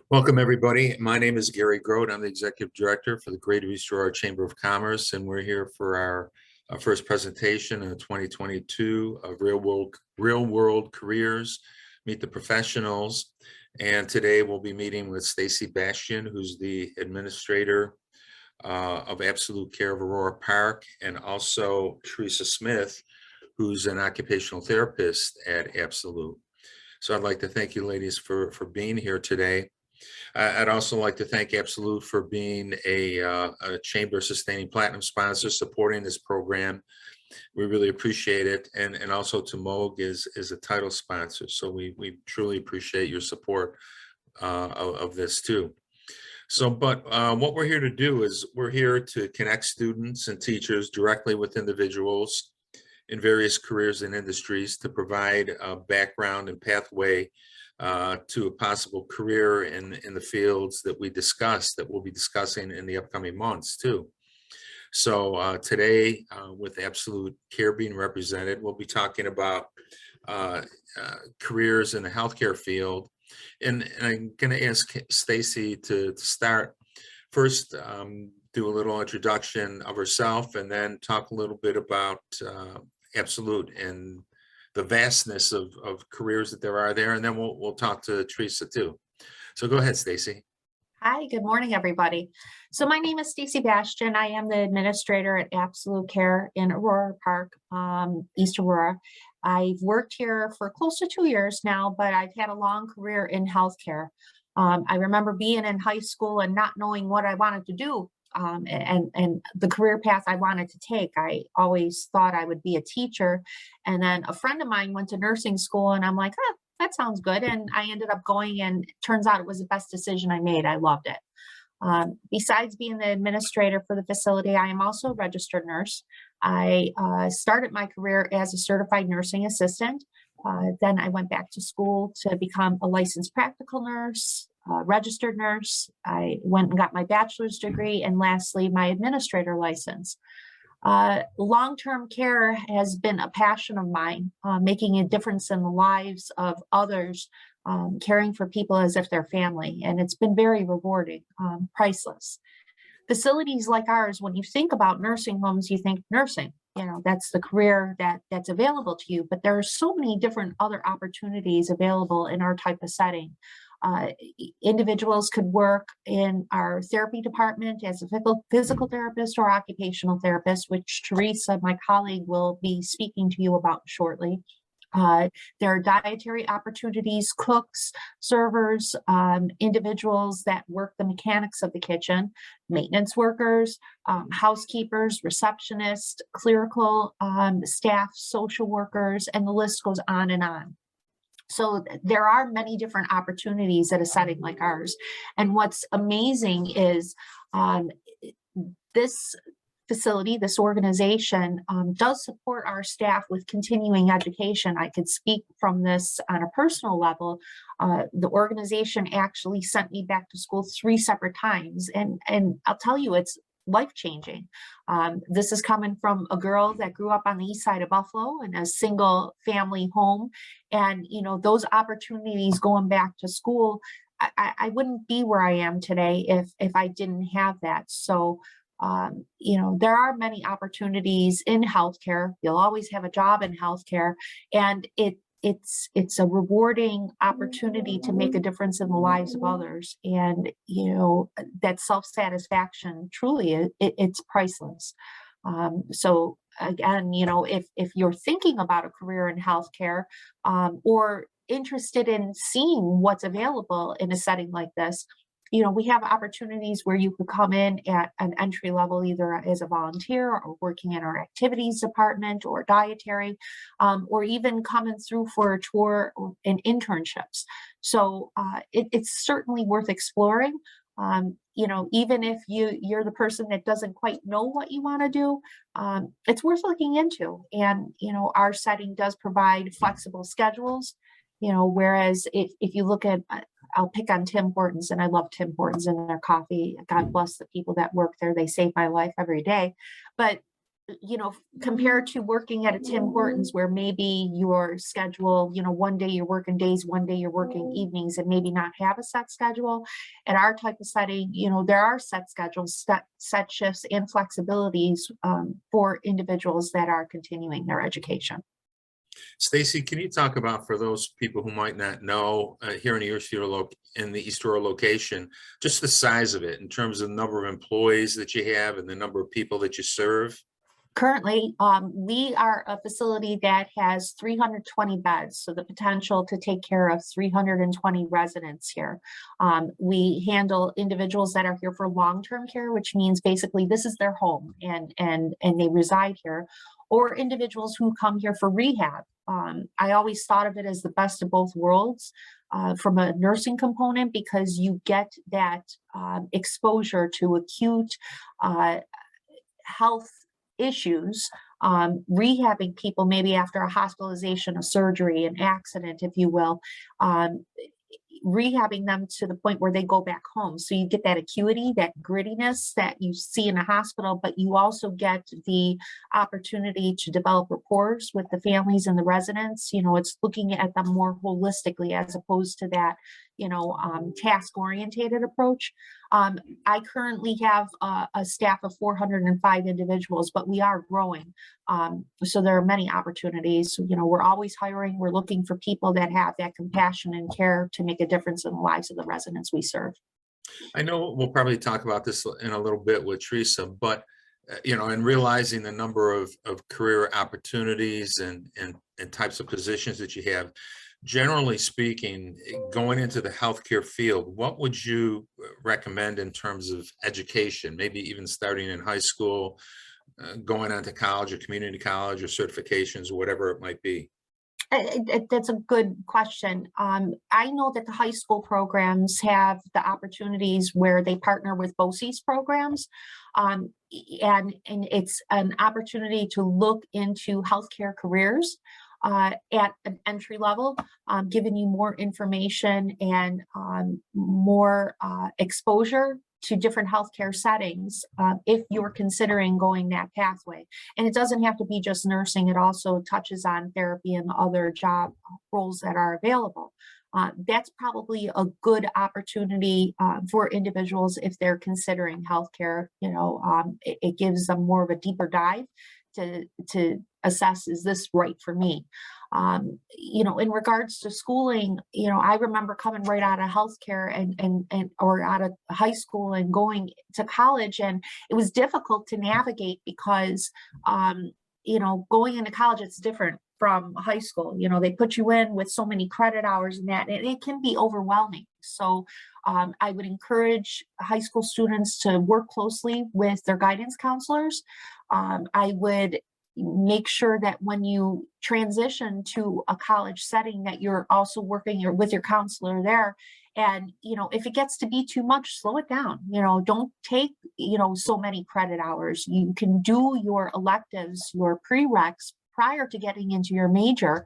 Welcome, everybody. My name is Gary Grote. I'm the Executive Director for the Greater East Aurora Chamber of Commerce, and we're here for our first presentation in 2022 of Real World Careers, Meet the Professionals. And today we'll be meeting with Stacy Bastian, who's the Administrator of Absolut Care of Aurora Park, and also Theresa Smith, who's an occupational therapist at Absolut. So I'd like to thank you ladies for being here today. I'd also like to thank Absolut for being a Chamber Sustaining Platinum sponsor, supporting this program. We really appreciate it. And also to Moog is a title sponsor. So we truly appreciate your support of this too. So, but what we're here to do is we're here to connect students and teachers directly with individuals in various careers and industries to provide a background and pathway to a possible career in the fields that we discussed, that we'll be discussing in the upcoming months too. So today, with Absolut Care being represented, we'll be talking about careers in the healthcare field. And I'm going to ask Stacy to start. First, do a little introduction of herself, and then talk a little bit about Absolut and the vastness of careers that there are there, and then we'll talk to Theresa too. So go ahead, Stacy. Hi, good morning, everybody. So my name is Stacy Bastian. I am the administrator at Absolut Care in Aurora Park, East Aurora. I've worked here for close to 2 years now, but I've had a long career in healthcare. I remember being in high school and not knowing what I wanted to do. And the career path I wanted to take. I always thought I would be a teacher. And then a friend of mine went to nursing school, and I'm like, oh, that sounds good. And I ended up going, and it turns out it was the best decision I made. I loved it. Besides being the administrator for the facility, I am also a registered nurse. I started my career as a certified nursing assistant. Then I went back to school to become a licensed practical nurse, registered nurse. I went and got my bachelor's degree, and lastly, my administrator license. Long-term care has been a passion of mine, making a difference in the lives of others, caring for people as if they're family, and it's been very rewarding, priceless. Facilities like ours, when you think about nursing homes, you think nursing. You know, that's the career that's available to you, but there are so many different other opportunities available in our type of setting. Individuals could work in our therapy department as a physical therapist or occupational therapist, which Theresa, my colleague, will be speaking to you about shortly. There are dietary opportunities, cooks, servers, individuals that work the mechanics of the kitchen, maintenance workers, housekeepers, receptionists, clerical staff, social workers, and the list goes on and on. So there are many different opportunities at a setting like ours. And what's amazing is this facility, this organization does support our staff with continuing education. I could speak from this on a personal level. The organization actually sent me back to school 3 separate times. And I'll tell you, it's life-changing. This is coming from a girl that grew up on the east side of Buffalo in a single family home. And, you know, those opportunities going back to school, I wouldn't be where I am today if I didn't have that. So, you know, there are many opportunities in healthcare. You'll always have a job in healthcare, and it's a rewarding opportunity to make a difference in the lives of others. And, you know, that self-satisfaction, truly, it's priceless. So again, you know, if you're thinking about a career in healthcare, or interested in seeing what's available in a setting like this, you know, we have opportunities where you could come in at an entry level, either as a volunteer or working in our activities department or dietary, or even coming through for a tour in internships. So it's certainly worth exploring. You know, even if you're the person that doesn't quite know what you want to do, it's worth looking into. And, you know, our setting does provide flexible schedules. You know, whereas if you look at, I'll pick on Tim Hortons, and I love Tim Hortons and their coffee. God bless the people that work there. They save my life every day. But compared to working at a Tim Hortons where maybe your schedule, one day you're working days, one day you're working evenings, and maybe not have a set schedule. At our type of setting, there are set schedules, set shifts and flexibilities for individuals that are continuing their education. Stacy, can you talk about, for those people who might not know, here in the East Aurora location, just the size of it in terms of the number of employees that you have and the number of people that you serve? Currently, we are a facility that has 320 beds, so the potential to take care of 320 residents here. We handle individuals that are here for long-term care, which means basically this is their home and they reside here, or individuals who come here for rehab. I always thought of it as the best of both worlds from a nursing component, because you get that exposure to acute health issues, rehabbing people maybe after a hospitalization, a surgery, an accident, if you will, rehabbing them to the point where they go back home. So you get that acuity, that grittiness that you see in a hospital, but you also get the opportunity to develop rapport with the families and the residents. It's looking at them more holistically as opposed to that, task-orientated approach. I currently have a staff of 405 individuals, but we are growing. So there are many opportunities. We're always hiring. We're looking for people that have that compassion and care to make a difference in the lives of the residents we serve. I know we'll probably talk about this in a little bit with Theresa, but in realizing the number of career opportunities and types of positions that you have, generally speaking, going into the healthcare field, what would you recommend in terms of education, maybe even starting in high school, going on to college or community college or certifications, or whatever it might be? That's a good question. I know that the high school programs have the opportunities where they partner with BOCES programs, and it's an opportunity to look into healthcare careers at an entry level, giving you more information and more exposure to different healthcare settings if you're considering going that pathway. And it doesn't have to be just nursing. It also touches on therapy and other job roles that are available. That's probably a good opportunity for individuals if they're considering healthcare. It gives them more of a deeper dive to assess, is this right for me? In regards to schooling, I remember coming right out of healthcare and or out of high school and going to college, and it was difficult to navigate because, going into college, it's different from high school. They put you in with so many credit hours and that, and it can be overwhelming. So I would encourage high school students to work closely with their guidance counselors. I would make sure that when you transition to a college setting that you're also working with your counselor there. And, if it gets to be too much, slow it down. Don't take, so many credit hours. You can do your electives, your prereqs prior to getting into your major,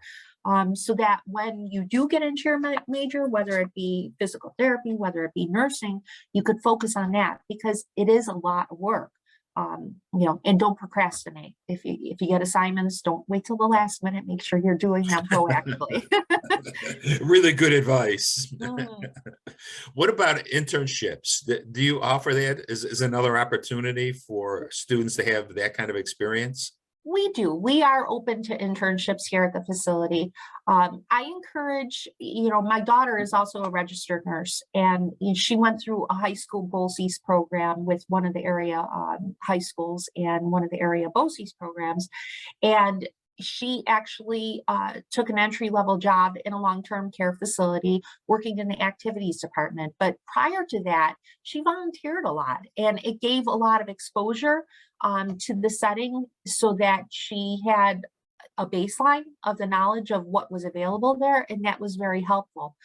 so that when you do get into your major, whether it be physical therapy, whether it be nursing, you could focus on that, because it is a lot of work. And don't procrastinate. If you get assignments, don't wait till the last minute. Make sure you're doing them proactively. Really good advice. What about internships? Do you offer that as another opportunity for students to have that kind of experience? We do. We are open to internships here at the facility. I encourage, my daughter is also a registered nurse, and she went through a high school BOCES program with one of the area high schools and one of the area BOCES programs. And she actually took an entry-level job in a long-term care facility working in the activities department. But prior to that, she volunteered a lot, and it gave a lot of exposure to the setting so that she had a baseline of the knowledge of what was available there, and that was very helpful.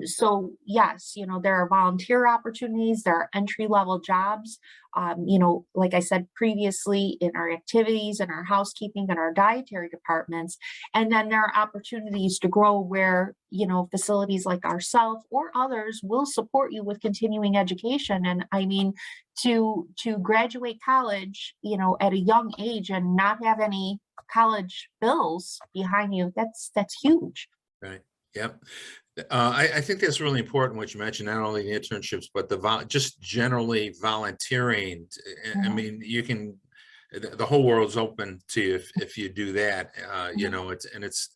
So yes, there are volunteer opportunities, there are entry-level jobs, like I said previously, in our activities, in our housekeeping, and our dietary departments. And then there are opportunities to grow where, facilities like ourselves or others will support you with continuing education. And I mean, to graduate college, at a young age and not have any college bills behind you, that's huge. Right. Yep. I think that's really important what you mentioned, not only the internships, but just generally volunteering. I mean, you can, the whole world's open to you if you do that. It's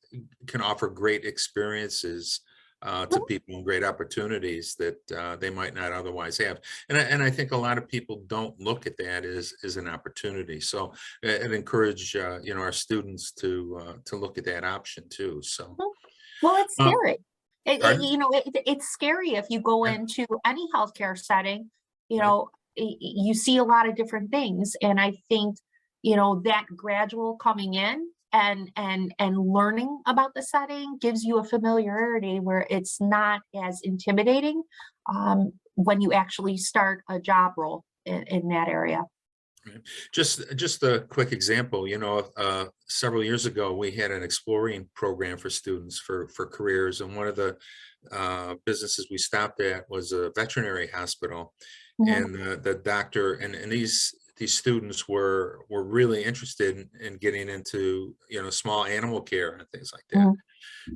can offer great experiences to people and great opportunities that they might not otherwise have. And I think a lot of people don't look at that as an opportunity. So it encourage our students to look at that option too. So. Well, it's Um, scary. Pardon? It's scary if you go Yeah. into any healthcare setting, Right. you see a lot of different things. And I think, that gradual coming in and learning about the setting gives you a familiarity where it's not as intimidating when you actually start a job role in that area. Right. Just a quick example, several years ago, we had an exploring program for students for careers. And one of the businesses we stopped at was a veterinary hospital. And the doctor and these students were really interested in getting into, small animal care and things like that.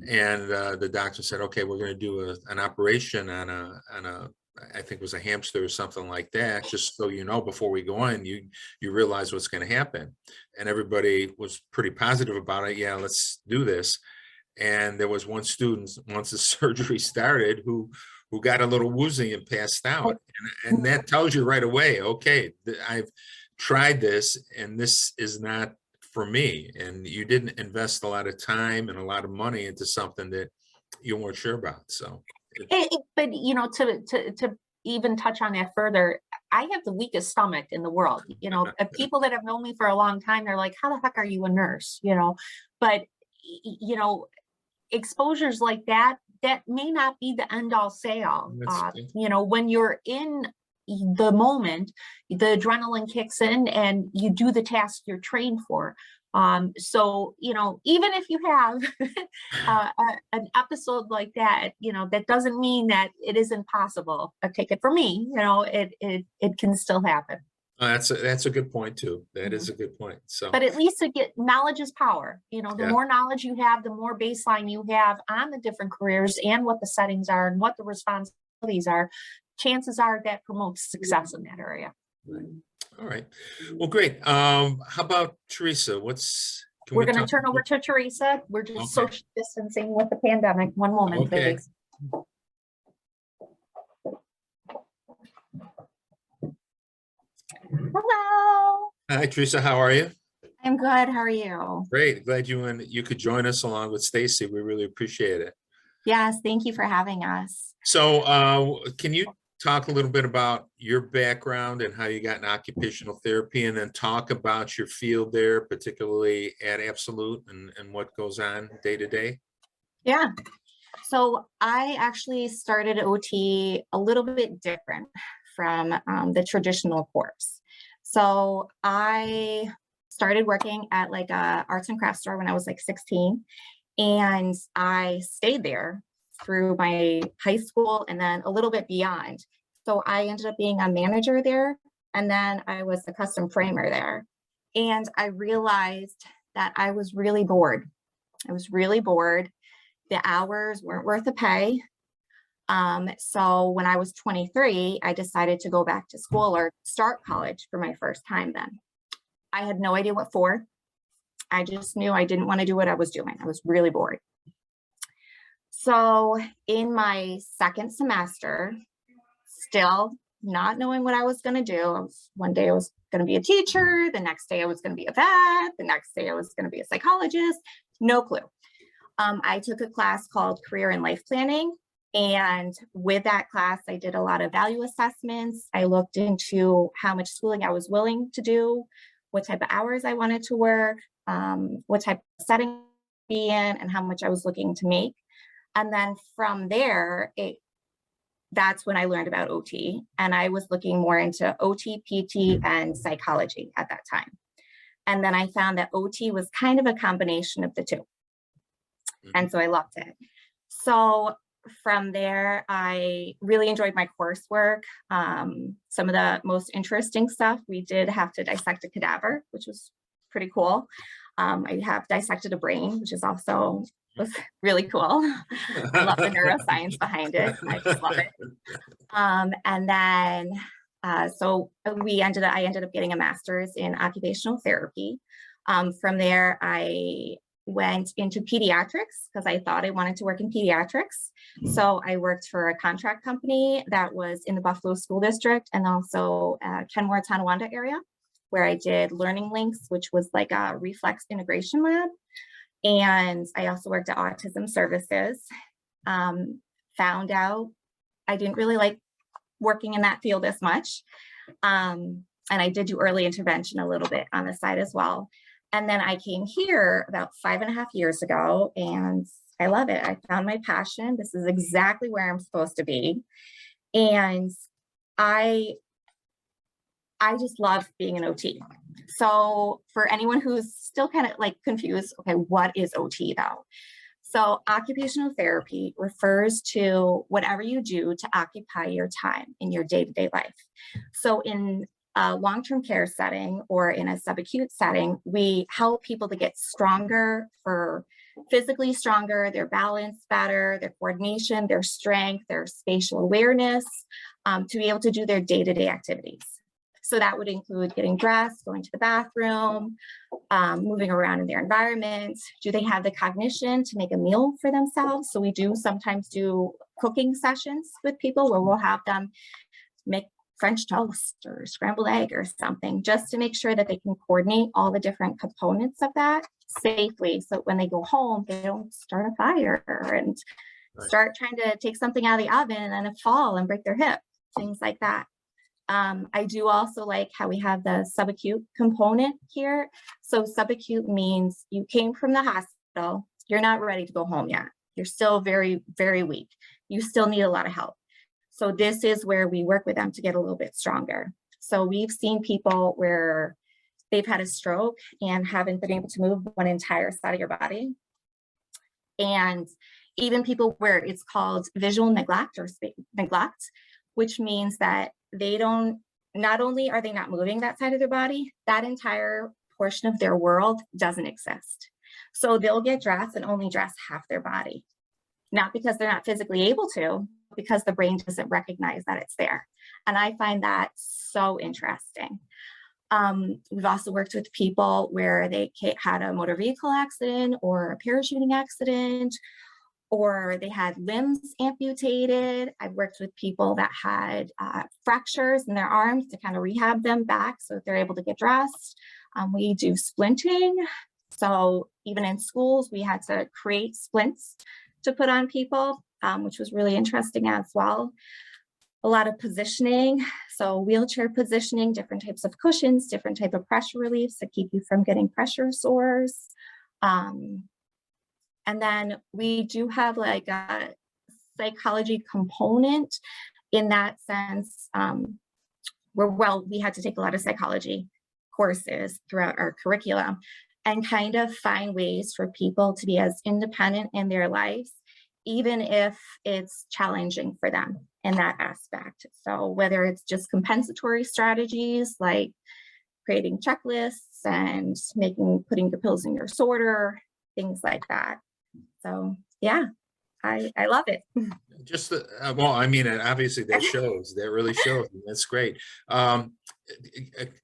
And the doctor said, okay, we're going to do an operation on a I think it was a hamster or something like that, just so before we go in, you realize what's going to happen. And everybody was pretty positive about it. Yeah, let's do this. And there was one student, once the surgery started, who got a little woozy and passed out. And that tells you right away, okay, I've tried this and this is not for me. And you didn't invest a lot of time and a lot of money into something that you weren't sure about. So. But to even touch on that further, I have the weakest stomach in the world. People that have known me for a long time, they're like, how the heck are you a nurse? But exposures like that may not be the end all say all. When you're in the moment, the adrenaline kicks in and you do the task you're trained for. So, even if you have an episode like that, that doesn't mean that it isn't possible. Take it from me, it can still happen. That's a good point too. That is a good point. So, but at least knowledge is power. The more knowledge you have, the more baseline you have on the different careers and what the settings are and what the responsibilities are. Chances are that promotes success in that area. Right. All right. Well, great. How about Theresa? We're going to turn over to Theresa. We're just social distancing with the pandemic. One moment, please. Hello. Hi, Theresa. How are you? I'm good. How are you? Great. Glad you could join us along with Stacy. We really appreciate it. Yes. Thank you for having us. So can you talk a little bit about your background and how you got in occupational therapy, and then talk about your field there, particularly at Absolut, and what goes on day to day? Yeah. So I actually started OT a little bit different from the traditional course. So I started working at like a arts and crafts store when I was like 16, and I stayed there through my high school and then a little bit beyond. So I ended up being a manager there, and then I was a custom framer there. And I realized that I was really bored. I was really bored. The hours weren't worth the pay. So when I was 23, I decided to go back to school or start college for my first time then. I had no idea what for. I just knew I didn't want to do what I was doing. I was really bored. So in my second semester, still not knowing what I was going to do, one day I was going to be a teacher, the next day I was going to be a vet, the next day I was going to be a psychologist, no clue. I took a class called Career and Life Planning. And with that class, I did a lot of value assessments. I looked into how much schooling I was willing to do, what type of hours I wanted to work, what type of setting to be in, and how much I was looking to make. And then from there, that's when I learned about OT, and I was looking more into OT, PT, and psychology at that time. And then I found that OT was kind of a combination of the two. And so I loved it. So from there, I really enjoyed my coursework. Some of the most interesting stuff, we did have to dissect a cadaver, which was pretty cool. I have dissected a brain, which is also was really cool. I love the neuroscience behind it. I just love it. And then, so I ended up getting a master's in occupational therapy. From there, I went into pediatrics because I thought I wanted to work in pediatrics. So I worked for a contract company that was in the Buffalo School District and also Kenmore, Tonawanda area, where I did Learning Links, which was like a reflex integration lab. And I also worked at Autism Services. Found out I didn't really like working in that field as much. And I did do early intervention a little bit on the side as well. And then I came here about 5.5 years ago, and I love it. I found my passion. This is exactly where I'm supposed to be. And I just love being an OT. So for anyone who's still kind of like confused, okay, what is OT though? So occupational therapy refers to whatever you do to occupy your time in your day-to-day life. So in a long-term care setting or in a subacute setting, we help people to get stronger, for physically stronger, their balance better, their coordination, their strength, their spatial awareness, to be able to do their day-to-day activities. So that would include getting dressed, going to the bathroom, moving around in their environment. Do they have the cognition to make a meal for themselves? So we do sometimes do cooking sessions with people where we'll have them make French toast or scrambled egg or something, just to make sure that they can coordinate all the different components of that safely. So when they go home, they don't start a fire and start trying to take something out of the oven and then fall and break their hip, things like that. I do also like how we have the subacute component here. So subacute means you came from the hospital, you're not ready to go home yet. You're still very, very weak. You still need a lot of help. So this is where we work with them to get a little bit stronger. So we've seen people where they've had a stroke and haven't been able to move one entire side of your body. And even people where it's called visual neglect or neglect, which means that they don't, not only are they not moving that side of their body, that entire portion of their world doesn't exist. So they'll get dressed and only dress half their body, not because they're not physically able to, because the brain doesn't recognize that it's there. And I find that so interesting. We've also worked with people where they had a motor vehicle accident or a parachuting accident, or they had limbs amputated. I've worked with people that had fractures in their arms to kind of rehab them back so that they're able to get dressed. We do splinting. So even in schools, we had to create splints to put on people, which was really interesting as well. A lot of positioning. So wheelchair positioning, different types of cushions, different type of pressure reliefs to keep you from getting pressure sores. And then we do have like a psychology component in that sense, we had to take a lot of psychology courses throughout our curriculum and kind of find ways for people to be as independent in their lives, even if it's challenging for them in that aspect. So whether it's just compensatory strategies like creating checklists and putting your pills in your sorter, things like that. So yeah, I love it. Just well, I mean, and obviously that shows, that really shows, and that's great. A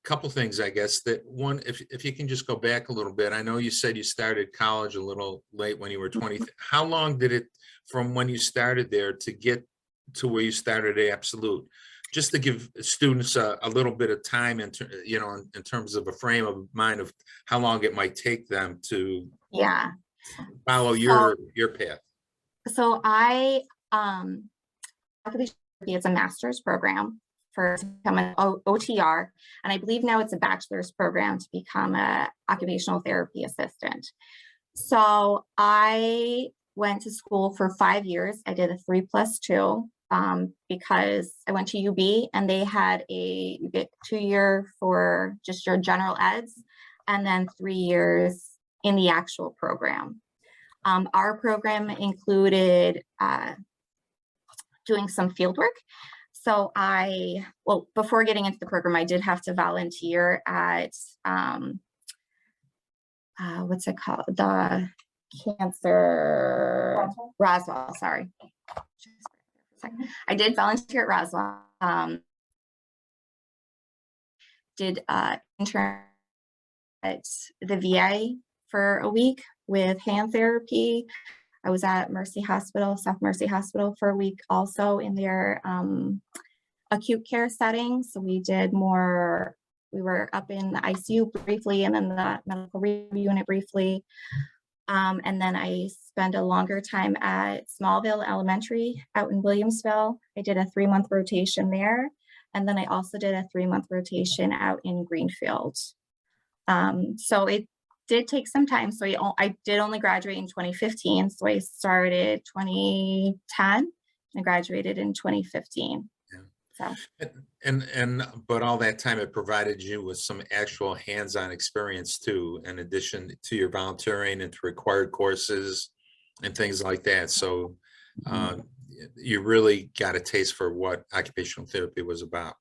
couple things, I guess. That one, if you can just go back a little bit, I know you said you started college a little late when you were 20. How long did it from when you started there to get to where you started at Absolut? Just to give students a little bit of time, in terms of a frame of mind of how long it might take them to follow your path. So I it's a master's program to become an OTR, and I believe now it's a bachelor's program to become an occupational therapy assistant. So I went to school for 5 years. I did a 3+2 because I went to UB and they had you get 2 year for just your general eds and then 3 years in the actual program. Our program included doing some field work. So well, before getting into the program, I did have to volunteer at, what's it called? The cancer, Roswell, sorry. I did volunteer at Roswell. Did intern at the VA for a week with hand therapy. I was at Mercy Hospital, South Mercy Hospital for a week also in their acute care setting. So we were up in the ICU briefly and then the medical review unit briefly. And then I spent a longer time at Smallville Elementary out in Williamsville. I did a 3-month rotation there. And then I also did a 3-month rotation out in Greenfield. So it did take some time. So I did only graduate in 2015. So I started 2010 and graduated in 2015. So. But all that time it provided you with some actual hands-on experience too, in addition to your volunteering and to required courses and things like that. So you really got a taste for what occupational therapy was about.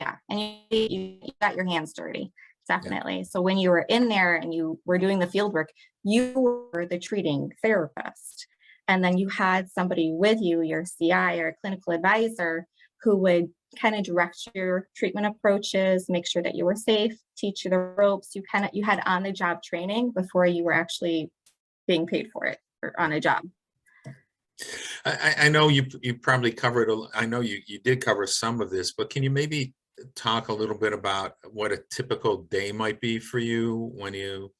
Yeah, and you got your hands dirty, definitely. Yeah. So when you were in there and you were doing the field work, you were the treating therapist. And then you had somebody with you, your CI or clinical advisor, who would kind of direct your treatment approaches, make sure that you were safe, teach you the ropes. You had on-the-job training before you were actually being paid for it or on a job. I know you probably covered, I know you did cover some of this, but can you maybe talk a little bit about what a typical day might be for you when you're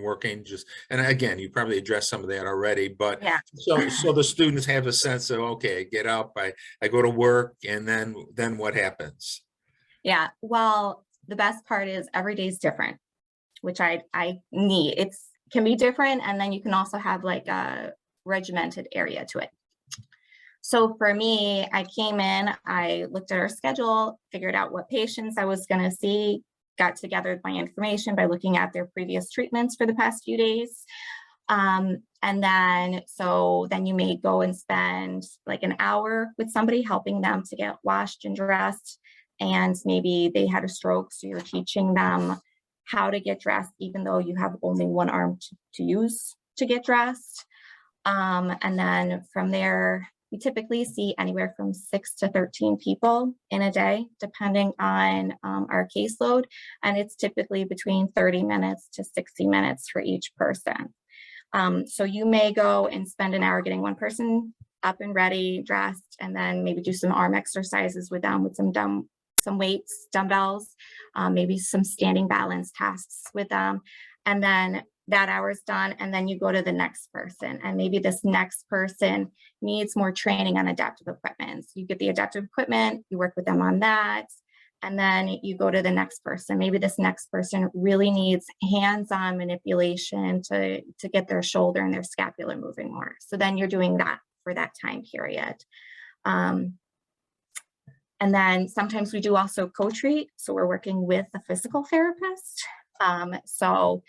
working? And again, you probably addressed some of that already, but yeah. So the students have a sense of, okay, I get up, I go to work, and then what happens? Yeah, well, the best part is every day is different, which I need. It can be different, and then you can also have like a regimented area to it. So for me, I came in, I looked at our schedule, figured out what patients I was going to see, got together my information by looking at their previous treatments for the past few days. And then you may go and spend like an hour with somebody, helping them to get washed and dressed. And maybe they had a stroke, so you're teaching them how to get dressed, even though you have only one arm to use to get dressed. And then from there, we typically see anywhere from 6 to 13 people in a day, depending on our caseload. And it's typically between 30 minutes to 60 minutes for each person. So you may go and spend an hour getting one person up and ready, dressed, and then maybe do some arm exercises with them with some weights, dumbbells, maybe some standing balance tasks with them. And then that hour is done, and then you go to the next person, and maybe this next person needs more training on adaptive equipment. So you get the adaptive equipment, you work with them on that, and then you go to the next person. Maybe this next person really needs hands-on manipulation to get their shoulder and their scapula moving more. So then you're doing that for that time period. And then sometimes we do also co-treat. So we're working with a physical therapist. So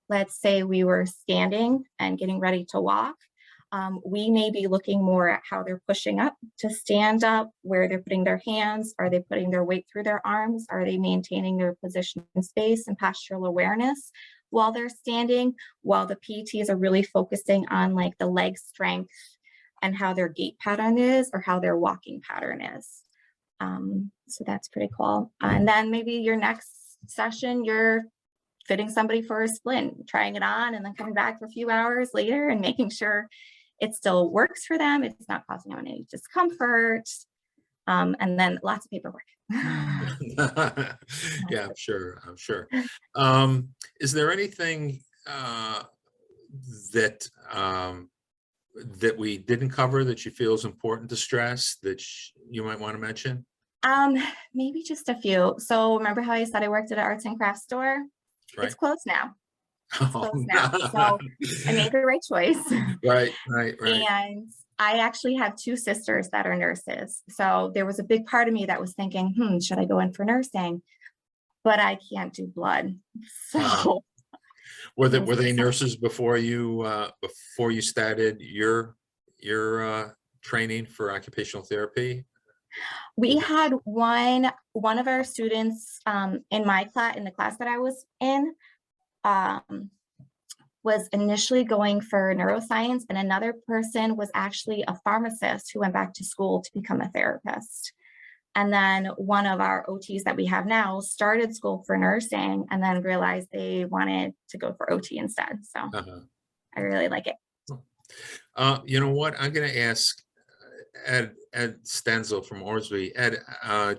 let's say we were standing and getting ready to walk. We may be looking more at how they're pushing up to stand up, where they're putting their hands. Are they putting their weight through their arms? Are they maintaining their position in space and postural awareness while they're standing? While the PTs are really focusing on like the leg strength and how their gait pattern is or how their walking pattern is. So that's pretty cool. And then maybe your next session, you're fitting somebody for a splint, trying it on, and then coming back for a few hours later and making sure it still works for them. It's not causing them any discomfort. And then lots of paperwork. Yeah, I'm sure. Is there anything that we didn't cover that you feel is important to stress that you might want to mention? Maybe just a few. So remember how I said I worked at an arts and crafts store? Right. It's closed now. Oh, snap. So I made the right choice. Right. And I actually have two sisters that are nurses. So there was a big part of me that was thinking, should I go in for nursing? But I can't do blood. So Were they nurses before you started your training for occupational therapy? we had one of our students in the class that I was in, was initially going for neuroscience, and another person was actually a pharmacist who went back to school to become a therapist. And then one of our OTs that we have now started school for nursing and then realized they wanted to go for OT instead. So I really like it. You know what? I'm going to ask Ed Stenzel from Orsby. Ed, I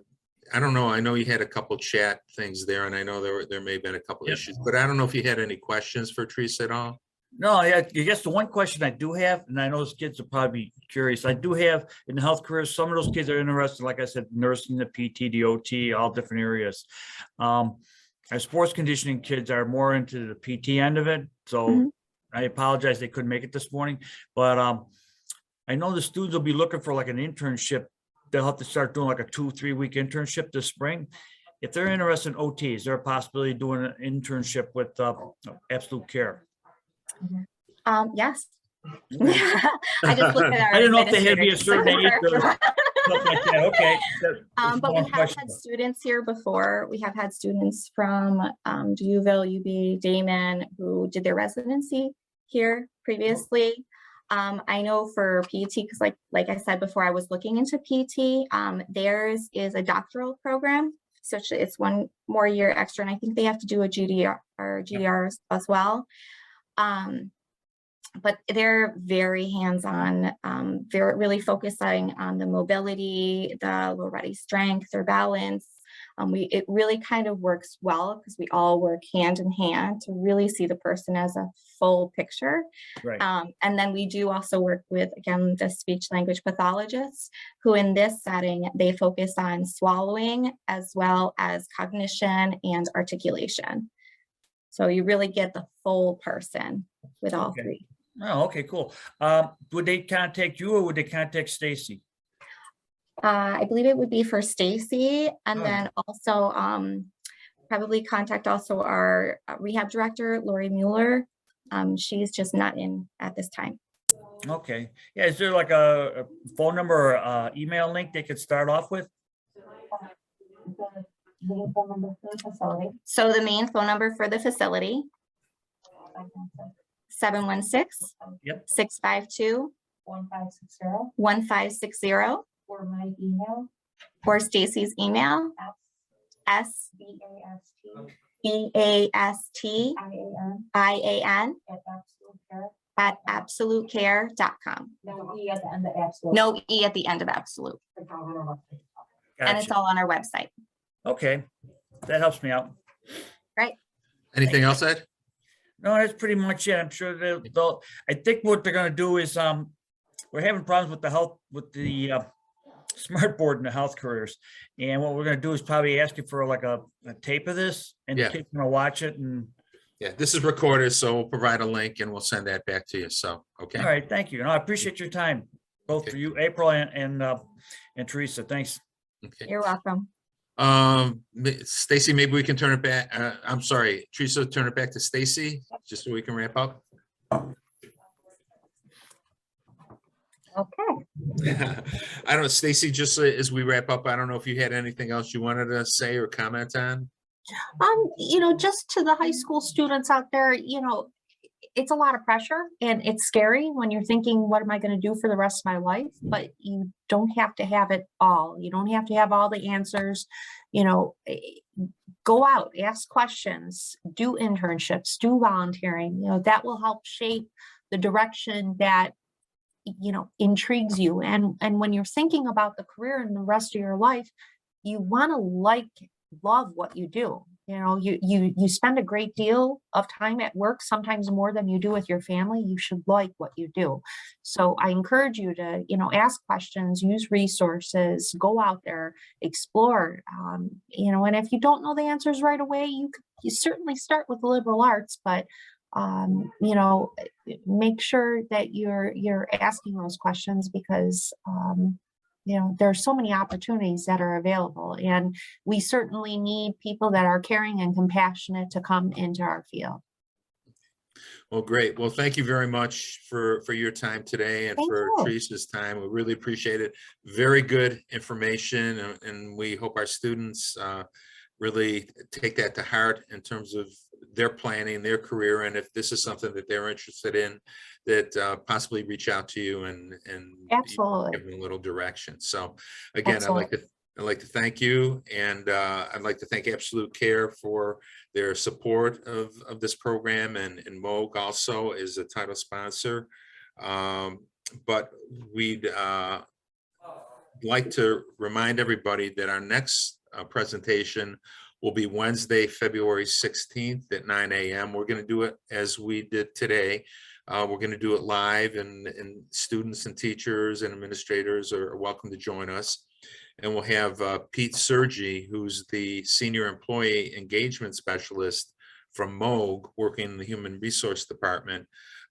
don't know. I know you had a couple chat things there, and I know there may have been a couple issues, but I don't know if you had any questions for Theresa at all. No, I guess the one question I do have, and I know those kids will probably be curious, I do have in the health careers, some of those kids are interested, like I said, nursing, the PT, the OT, all different areas. Our sports conditioning kids are more into the PT end of it. So I apologize they couldn't make it this morning, but I know the students will be looking for like an internship. They'll have to start doing like a 2-3 week internship this spring. If they're interested in OT, is there a possibility of doing an internship with Absolut Care? Yes. I just looked at our I didn't know if they had to be a certain age or administrator. stuff like that. Okay. But we have had students here before. We have had students from Duville, UB, Damon, who did their residency here previously. I know for PT, because like I said before, I was looking into PT. Theirs is a doctoral program, so it's one more year extra, and I think they have to do a GDR or GDRs as well. But they're very hands-on. They're really focusing on the mobility, the lower body strength, their balance. It really kind of works well because we all work hand in hand to really see the person as a full picture. Right. And then we do also work with, again, the speech language pathologists, who in this setting, they focus on swallowing as well as cognition and articulation. So you really get the full person with all three. Oh, okay, cool. Would they contact you or would they contact Stacy? I believe it would be for Stacy, and then also probably contact also our rehab director, Lori Mueller. She's just not in at this time. Okay. Yeah, is there like a phone number or email link they could start off with? So the main phone number for the facility, 716-652-1560. Or my email. Or Stacy's email. SBASTIAN at absolutcare.com. No E at the end of Absolut. No E at the end of Absolut. And it's all on our website. Okay, that helps me out. Right. Anything else, Ed? No, that's pretty much it. I'm sure they'll, I think what they're gonna do is, we're having problems with the smart board in the health careers. And what we're gonna do is probably ask you for like a tape of this, and the kids gonna watch it. And yeah, this is recorded, so we'll provide a link and we'll send that back to you. So, okay. all right, thank you. No, I appreciate your time, both for you, April and Theresa. Thanks. Okay. You're welcome. Stacy, maybe we can turn it back. I'm sorry, Theresa, turn it back to Stacy, just so we can wrap up. Okay. I don't know, Stacy, just as we wrap up, I don't know if you had anything else you wanted to say or comment on? Just to the high school students out there, it's a lot of pressure and it's scary when you're thinking, what am I going to do for the rest of my life? But you don't have to have it all. You don't have to have all the answers. Go out, ask questions, do internships, do volunteering. That will help shape the direction that intrigues you. And when you're thinking about the career and the rest of your life, you want to love what you do. You spend a great deal of time at work, sometimes more than you do with your family. You should like what you do. So I encourage you to, ask questions, use resources, go out there, explore, and if you don't know the answers right away, you certainly start with the liberal arts, but you know, make sure that you're asking those questions because, you know, there's so many opportunities that are available, and we certainly need people that are caring and compassionate to come into our field. Well, great. Well, thank you very much for your time today and Thank for you. Teresa's time. We really appreciate it. Very good information, and we hope our students really take that to heart in terms of their planning, their career, and if this is something that they're interested in, that possibly reach out to you and Absolutely. give them a little direction. So again, Absolutely. I'd like to thank you, and I'd like to thank Absolut Care for their support of this program, and Moog also is a title sponsor. But we'd like to remind everybody that our next presentation will be Wednesday, February 16th at 9 a.m. We're going to do it as we did today. We're going to do it live, and students and teachers and administrators are welcome to join us. And we'll have Pete Sergi, who's the Senior Employee Engagement Specialist from Moog, working in the Human Resource Department,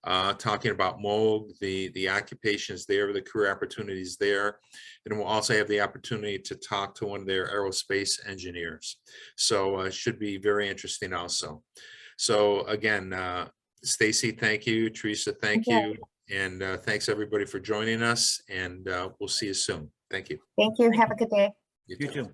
talking about Moog, the occupations there, the career opportunities there. And we'll also have the opportunity to talk to one of their aerospace engineers. So it should be very interesting also. So again, Stacy, thank you. Theresa, thank you. And thanks everybody for joining us, and we'll see you soon. Thank you. Thank you. Have a good day. You You too. too.